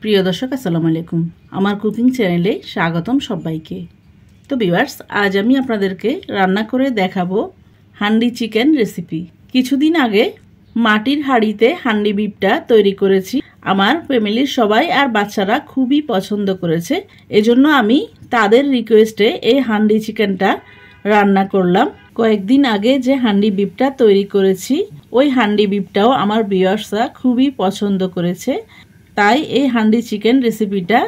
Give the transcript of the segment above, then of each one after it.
প্রিয় দর্শক আসসালামু আলাইকুম, আমার কুকিং চ্যানেলে স্বাগতম সবাইকে। তো ভিউয়ার্স, আজ আমি আপনাদেরকে রান্না করে দেখাবো হান্ডি চিকেন রেসিপি। কিছুদিন আগে মাটির হাঁড়িতে হান্ডি বিফটা তৈরি করেছি। আমার ফ্যামিলির সবাই আর বাচ্চারা খুবই পছন্দ করেছে, এজন্য আমি তাদের রিকোয়েস্টে এই হান্ডি চিকেনটা রান্না করলাম। কয়েকদিন আগে যে হান্ডি বিফটা তৈরি করেছি, ওই হান্ডি বিফটাও আমার ভিউয়ার্সরা খুবই পছন্দ করেছে। তাই এই হান্ডি চিকেন রেসিপিটা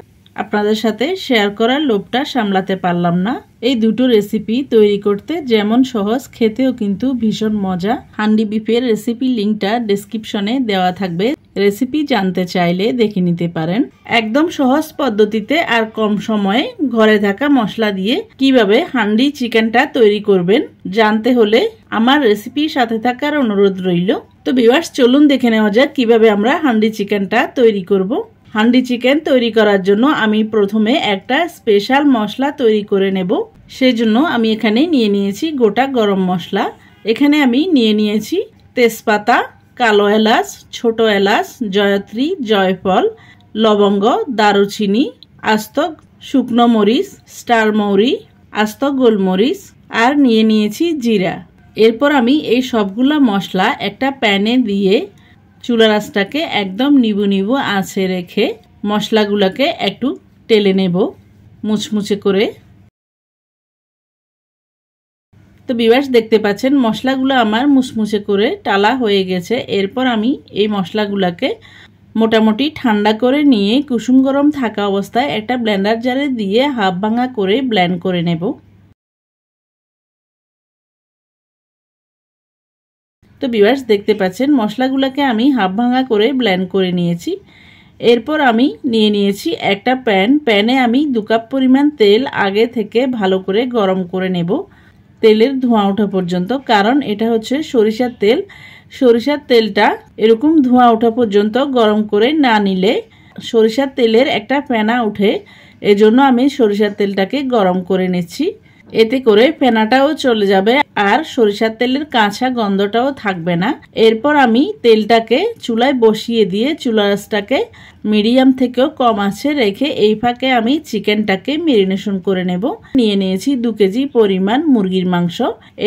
আপনাদের সাথে শেয়ার করার লোভটা সামলাতে পারলাম না। এই দুটো রেসিপি তৈরি করতে যেমন সহজ, খেতেও কিন্তু ভীষণ মজা। হান্ডি বিফের রেসিপি লিঙ্কটা ডেসক্রিপশনে দেওয়া থাকবে, রেসিপি জানতে চাইলে দেখে নিতে পারেন। একদম সহজ পদ্ধতিতে আর কম সময়ে ঘরে থাকা মশলা দিয়ে কিভাবে হান্ডি চিকেনটা তৈরি করবেন জানতে হলে আমার রেসিপির সাথে থাকার অনুরোধ রইল। তো ভিউয়ার্স, চলুন দেখে নেওয়া যাক কিভাবে আমরা হান্ডি চিকেনটা তৈরি করব। হান্ডি চিকেন তৈরি করার জন্য আমি প্রথমে একটা স্পেশাল মশলা তৈরি করে নেব। সেজন্য আমি এখানে নিয়ে নিয়েছি গোটা গরম মশলা। এখানে আমি নিয়ে নিয়েছি তেজপাতা, কালো এলাচ, ছোট এলাচ, জয়ত্রী, জয়ফল, লবঙ্গ, দারুচিনি, আস্ত শুকনো মরিচ, স্টার মৌরি, আস্ত গোলমরিচ আর নিয়ে নিয়েছি জিরা। এরপর আমি এই সবগুলা মশলা একটা প্যানে দিয়ে চুলার আঁচটাকে একদম নিবু নিবু আঁচে রেখে মশলাগুলোকে একটু টেলে নেব মুচমুচে করে। তো ভিউয়ার্স, দেখতে পাচ্ছেন মশলাগুলো আমার মুচমুচে করে টালা হয়ে গেছে। এরপর আমি এই মশলাগুলোকে মোটামুটি ঠান্ডা করে নিয়ে কুসুম গরম থাকা অবস্থায় একটা ব্লেন্ডার জারে দিয়ে হাফ ভাঙা করে ব্লেন্ড করে নেব। তো ভিউয়ার্স, দেখতে পাচ্ছেন মশলাগুলোকে আমি হাফ ভাঙা করে ব্লেন্ড করে নিয়েছি। এরপর আমি নিয়ে নিয়েছি একটা প্যানে আমি 2 কাপ পরিমাণ তেল আগে থেকে ভালো করে গরম করে নেব, তেলের ধোঁয়া ওঠা পর্যন্ত। কারণ এটা হচ্ছে সরিষার তেল, সরিষার তেলটা এরকম ধোঁয়া ওঠা পর্যন্ত গরম করে না নিলে সরিষার তেলের একটা ফেনা উঠে, এজন্য আমি সরিষার তেলটাকে গরম করে নিচ্ছি। এতে করে ফেনাটাও চলে যাবে আর সরিষার তেলের কাঁচা গন্ধটাও থাকবে না। এরপর আমি তেলটাকে চুলায় বসিয়ে দিয়ে চুলার আঁচটাকে মিডিয়াম থেকেও কম আঁচে রেখে এই ফাঁকে আমি চিকেনটাকে মেরিনেশন করে নেব। নিয়ে নিয়েছি 2 কেজি পরিমাণ মুরগির মাংস।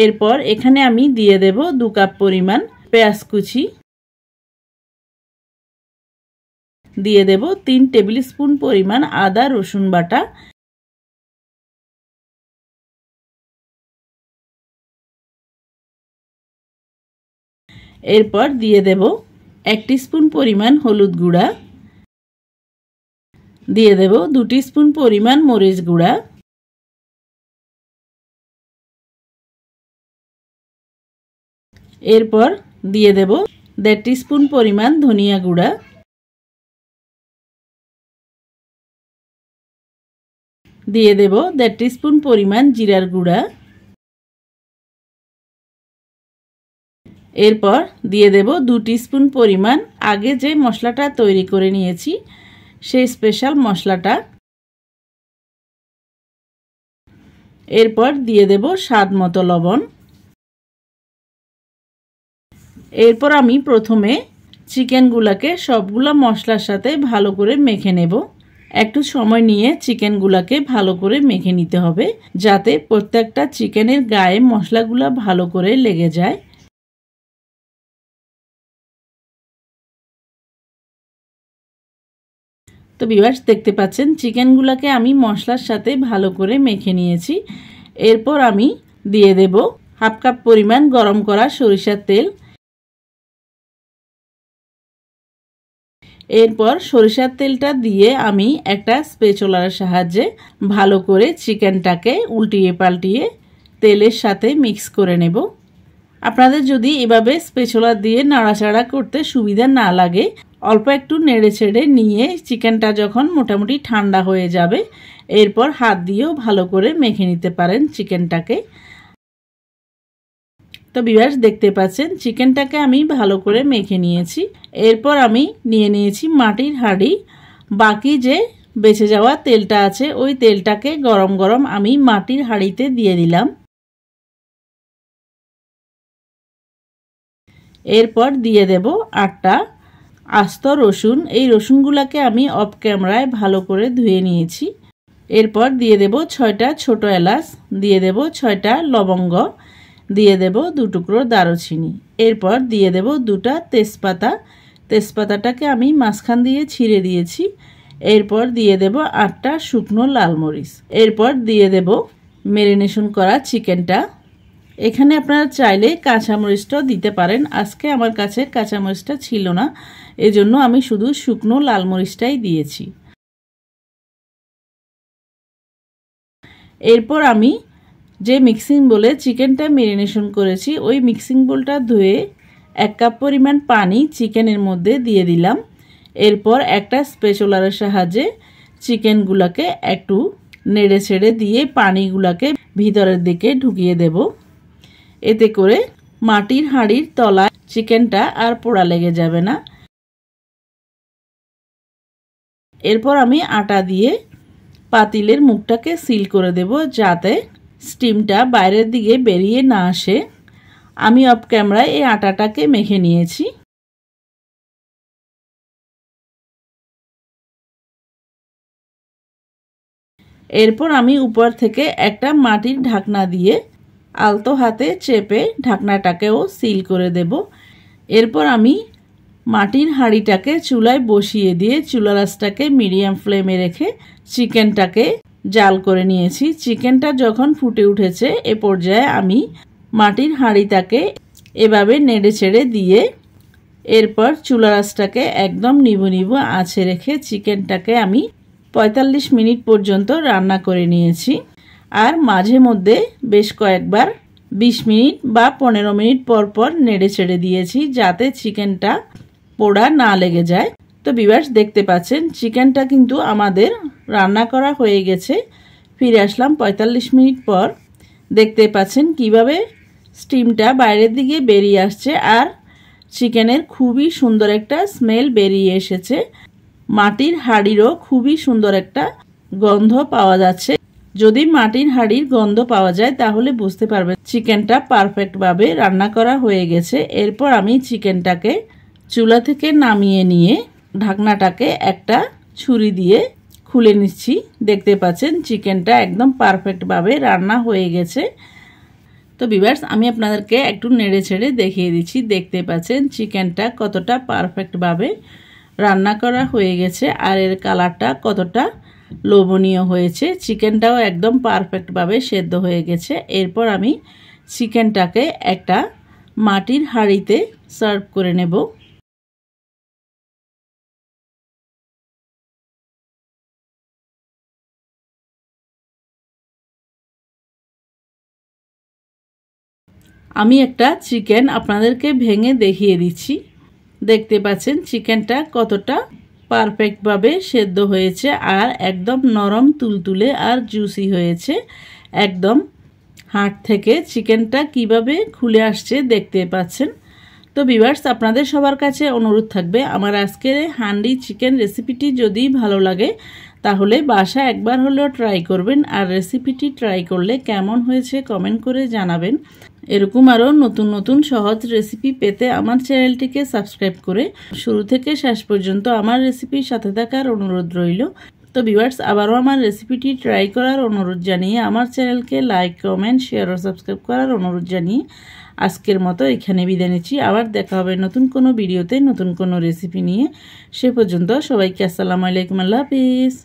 এরপর এখানে আমি দিয়ে দেব 2 কাপ পরিমাণ পেঁয়াজ কুচি, দিয়ে দেব 3 টেবিল স্পুন পরিমাণ আদা রসুন বাটা, এরপর দিয়ে দেব 1 টিস্পুন পরিমাণ হলুদ গুঁড়া, দিয়ে দেব 2 টিস্পুন পরিমাণ মরিচ গুঁড়া, এরপর দিয়ে দেব 1.5 টিস্পুন পরিমাণ ধনিয়া গুঁড়া, দিয়ে দেব 1.5 টিস্পুন পরিমাণ জিরার গুঁড়া, এরপর দিয়ে দেব 2 টিস্পুন পরিমাণ আগে যে মশলাটা তৈরি করে নিয়েছি সেই স্পেশাল মশলাটা, এরপর দিয়ে দেব স্বাদ মতো লবণ। এরপর আমি প্রথমে চিকেনগুলোকে সবগুলা মশলার সাথে ভালো করে মেখে নেব। একটু সময় নিয়ে চিকেনগুলোকে ভালো করে মেখে নিতে হবে, যাতে প্রত্যেকটা চিকেনের গায়ে মশলাগুলো ভালো করে লেগে যায়। তো ভিউয়ার্স, দেখতে পাচ্ছেন চিকেনগুলোকে আমি মশলার সাথে ভালো করে মেখে নিয়েছি। এরপর আমি দিয়ে দেব হাফ কাপ পরিমাণ গরম করা সরিষার তেল। এরপর সরিষার তেলটা দিয়ে আমি একটা স্প্যাচুলার সাহায্যে ভালো করে চিকেনটাকে উল্টিয়ে পাল্টিয়ে তেলের সাথে মিক্স করে নেব। আপনাদের যদি এভাবে স্প্যাচুলা দিয়ে নাড়াচাড়া করতে সুবিধা না লাগে, অল্প একটু নেড়ে ছেড়ে নিয়ে চিকেনটা যখন মোটামুটি ঠান্ডা হয়ে যাবে, এরপর হাত দিয়েও ভালো করে মেখে নিতে পারেন চিকেনটাকে। তো ভিউয়ার্স, দেখতে পাচ্ছেন চিকেনটাকে আমি ভালো করে মেখে নিয়েছি। এরপর আমি নিয়ে নিয়েছি মাটির হাঁড়ি। বাকি যে বেঁচে যাওয়া তেলটা আছে ওই তেলটাকে গরম গরম আমি মাটির হাঁড়িতে দিয়ে দিলাম। এরপর দিয়ে দেব 8টা আস্ত রসুন। এই রসুনগুলোকে আমি অফ ক্যামেরায় ভালো করে ধুয়ে নিয়েছি। এরপর দিয়ে দেব 6টা ছোট এলাচ, দিয়ে দেব 6টা লবঙ্গ, দিয়ে দেব 2 টুকরো দারুচিনি। এরপর দিয়ে দেব 2টা তেজপাতা। তেজপাতাটাকে আমি মাঝখান দিয়ে ছিঁড়ে দিয়েছি। এরপর দিয়ে দেব 8টা শুকনো লাল মরিচ। এরপর দিয়ে দেব ম্যারিনেশন করা চিকেনটা। এখানে আপনারা চাইলে কাঁচামরিচটাও দিতে পারেন। আজকে আমার কাছে কাঁচামরিচটা ছিল না, এজন্য আমি শুধু শুকনো লাল মরিচটাই দিয়েছি। এরপর আমি যে মিক্সিং বোলে চিকেনটা ম্যারিনেশন করেছি ওই মিক্সিং বোলটা ধুয়ে 1 কাপ পরিমাণ পানি চিকেনের মধ্যে দিয়ে দিলাম। এরপর একটা স্প্যাচুলারের সাহায্যে চিকেনগুলোকে একটু নেড়ে ছেড়ে দিয়ে পানিগুলোকে ভিতরের দিকে ঢুকিয়ে দেব। এতে করে মাটির হাঁড়ির তলায় চিকেনটা আর পোড়া লেগে যাবে না। এরপর আমি আটা দিয়ে পাতিলের মুখটাকে সিল করে দেব যাতে স্টিমটা বাইরের দিকে বেরিয়ে না আসে। আমি অফ ক্যামেরায় এই আটাটাকে মেখে নিয়েছি। এরপর আমি উপর থেকে একটা মাটির ঢাকনা দিয়ে আলতো হাতে চেপে ঢাকনাটাকেও সিল করে দেব। এরপর আমি মাটির হাঁড়িটাকে চুলায় বসিয়ে দিয়ে চুলার আঁচটাকে মিডিয়াম ফ্লেমে রেখে চিকেনটাকে জাল করে নিয়েছি। চিকেনটা যখন ফুটে উঠেছে এ পর্যায়ে আমি মাটির হাঁড়িটাকে এভাবে নেড়ে ছেড়ে দিয়ে এরপর চুলার আঁচটাকে একদম নিভু নিভু আঁচে রেখে চিকেনটাকে আমি 45 মিনিট পর্যন্ত রান্না করে নিয়েছি। আর মাঝে মধ্যে বেশ কয়েকবার 20 মিনিট বা 15 মিনিট পর পর নেড়ে ছেড়ে দিয়েছি যাতে চিকেনটা পোড়া না লেগে যায়। তো ভিউয়ার্স দেখতে পাচ্ছেন চিকেনটা কিন্তু আমাদের রান্না করা হয়ে গেছে। ফিরে আসলাম 45 মিনিট পর। দেখতে পাচ্ছেন কিভাবে স্টিমটা বাইরের দিকে বেরিয়ে আসছে আর চিকেনের খুবই সুন্দর একটা স্মেল বেরিয়ে এসেছে। মাটির হাঁড়িরও খুবই সুন্দর একটা গন্ধ পাওয়া যাচ্ছে। যদি মাটির হাঁড়ির গন্ধ পাওয়া যায় তাহলে বুঝতে পারবেন চিকেনটা পারফেক্টভাবে রান্না করা হয়ে গেছে। এরপর আমি চিকেনটাকে চুলা থেকে নামিয়ে নিয়ে ঢাকনাটাকে একটা ছুরি দিয়ে খুলে নিচ্ছি। দেখতে পাচ্ছেন চিকেনটা একদম পারফেক্টভাবে রান্না হয়ে গেছে। তো ভিউয়ার্স আমি আপনাদেরকে একটু নেড়ে ছেড়ে দেখিয়ে দিচ্ছি। দেখতে পাচ্ছেন চিকেনটা কতটা পারফেক্টভাবে রান্না করা হয়ে গেছে আর এর কালারটা কতটা লোভনীয় হয়েছে। চিকেনটাও একদম পারফেক্টভাবে সেদ্ধ হয়ে গেছে। এরপর আমি চিকেনটাকে একটা মাটির হাঁড়িতে সার্ভ করে নেব। আমি একটা চিকেন আপনাদেরকে ভেঙে দেখিয়ে দিচ্ছি। দেখতে পাচ্ছেন চিকেনটা কতটা পারফেক্টভাবে সেদ্ধ হয়েছে আর একদম নরম তুলতুলে আর জুসি হয়েছে। একদম হাড় থেকে চিকেনটা কিভাবে খুলে আসছে দেখতে পাচ্ছেন। তো ভিউয়ার্স আপনাদের সবার কাছে অনুরোধ থাকবে আমার আজকের হান্ডি চিকেন রেসিপিটি যদি ভালো লাগে তাহলে বাসা একবার হলেও ট্রাই করবেন আর রেসিপিটি ট্রাই করলে কেমন হয়েছে কমেন্ট করে জানাবেন। এরকম আরও নতুন নতুন সহজ রেসিপি পেতে আমার চ্যানেলটিকে সাবস্ক্রাইব করে শুরু থেকে শেষ পর্যন্ত আমার রেসিপির সাথে থাকার অনুরোধ রইল। তো ভিউয়ার্স আবারও আমার রেসিপিটি ট্রাই করার অনুরোধ জানিয়ে আমার চ্যানেলকে লাইক কমেন্ট শেয়ার ও সাবস্ক্রাইব করার অনুরোধ জানিয়ে আজকের মতো এখানে বিদায় নিচ্ছি। আবার দেখা হবে নতুন কোনো ভিডিওতে নতুন কোনো রেসিপি নিয়ে। সে পর্যন্ত সবাইকে আসসালামু আলাইকুম, আল্লাহ হাফিজ।